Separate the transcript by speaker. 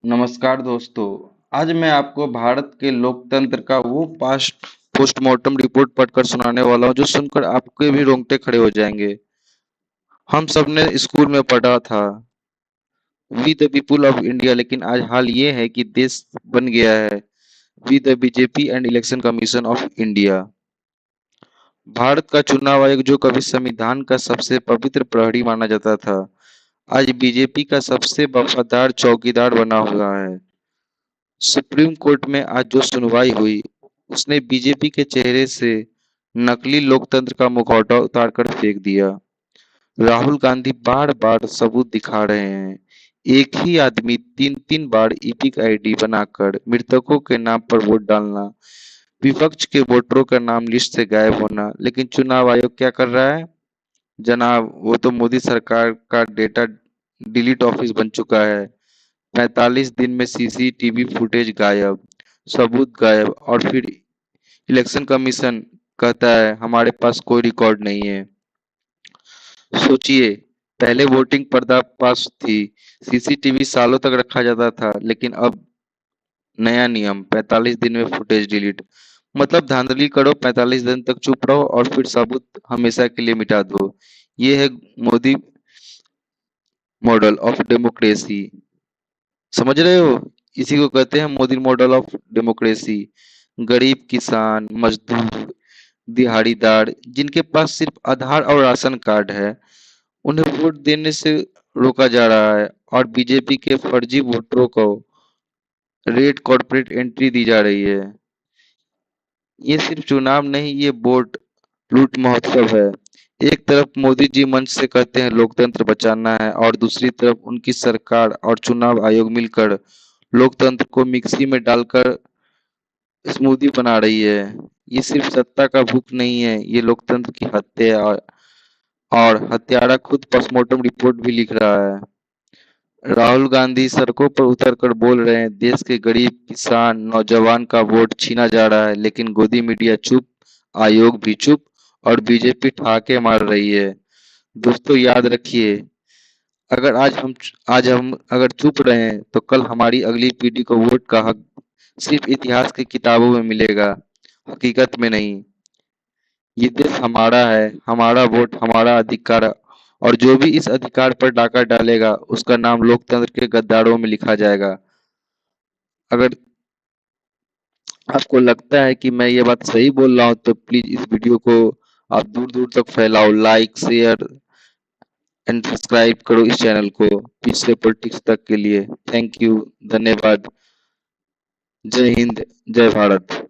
Speaker 1: नमस्कार दोस्तों। आज मैं आपको भारत के लोकतंत्र का वो पास्ट पोस्टमार्टम रिपोर्ट पढ़कर सुनाने वाला हूँ जो सुनकर आपके भी रोंगटे खड़े हो जाएंगे। हम सबने स्कूल में पढ़ा था we the people of India, लेकिन आज हाल ये है कि देश बन गया है we the BJP and Election Commission of India. भारत का चुनाव आयोग जो कभी संविधान का सबसे पवित्र प्रहरी माना जाता था, आज बीजेपी का सबसे वफादार चौकीदार बना हुआ है। सुप्रीम कोर्ट में आज जो सुनवाई हुई उसने बीजेपी के चेहरे से नकली लोकतंत्र का मुखौटा उतारकर फेंक दिया। राहुल गांधी बार बार सबूत दिखा रहे हैं। एक ही आदमी तीन तीन बार ईपिक आईडी बनाकर मृतकों के नाम पर वोट डालना, विपक्ष के वोटरों का नाम लिस्ट से गायब होना, लेकिन चुनाव आयोग क्या कर रहा है जनाब? वो तो मोदी सरकार का डेटा डिलीट ऑफिस बन चुका है। 45 दिन में सीसीटीवी फुटेज गायब, सबूत गायब, और फिर इलेक्शन कमीशन कहता है हमारे पास कोई रिकॉर्ड नहीं है। सोचिए, पहले वोटिंग पर्दा पास थी, सीसीटीवी सालों तक रखा जाता था, लेकिन अब नया नियम 45 दिन में फुटेज डिलीट। मतलब धांधली करो, 45 दिन तक चुप रहो और फिर सबूत हमेशा के लिए मिटा दो। ये है मोदी मॉडल ऑफ डेमोक्रेसी। समझ रहे हो? इसी को कहते हैं मोदी मॉडल ऑफ डेमोक्रेसी। गरीब किसान, मजदूर, दिहाड़ीदार जिनके पास सिर्फ आधार और राशन कार्ड है, उन्हें वोट देने से रोका जा रहा है, और बीजेपी के फर्जी वोटरों को रेड कॉर्पोरेट एंट्री दी जा रही है। ये सिर्फ चुनाव नहीं, ये वोट लूट महोत्सव है। एक तरफ मोदी जी मंच से कहते हैं लोकतंत्र बचाना है, और दूसरी तरफ उनकी सरकार और चुनाव आयोग मिलकर लोकतंत्र को मिक्सी में डालकर स्मूदी बना रही है। ये सिर्फ सत्ता का भूख नहीं है, ये लोकतंत्र की हत्या है, और हत्यारा खुद पोस्टमार्टम रिपोर्ट भी लिख रहा है। राहुल गांधी सड़कों पर उतरकर बोल रहे हैं देश के गरीब, किसान, नौजवान का वोट छीना जा रहा है, लेकिन गोदी मीडिया चुप, आयोग भी चुप, और बीजेपी ठाके मार रही है। दोस्तों याद रखिए, अगर आज हम अगर चुप रहे हैं तो कल हमारी अगली पीढ़ी को वोट का हक सिर्फ इतिहास की किताबों में मिलेगा, हकीकत में नहीं। ये देश हमारा है, हमारा वोट, हमारा अधिकार, और जो भी इस अधिकार पर डाका डालेगा उसका नाम लोकतंत्र के गद्दारों में लिखा जाएगा। अगर आपको लगता है कि मैं ये बात सही बोल रहा हूँ तो प्लीज इस वीडियो को आप दूर दूर तक फैलाओ, लाइक, शेयर एंड सब्सक्राइब करो इस चैनल को पिछले पॉलिटिक्स तक के लिए। थैंक यू, धन्यवाद। जय हिंद, जय भारत।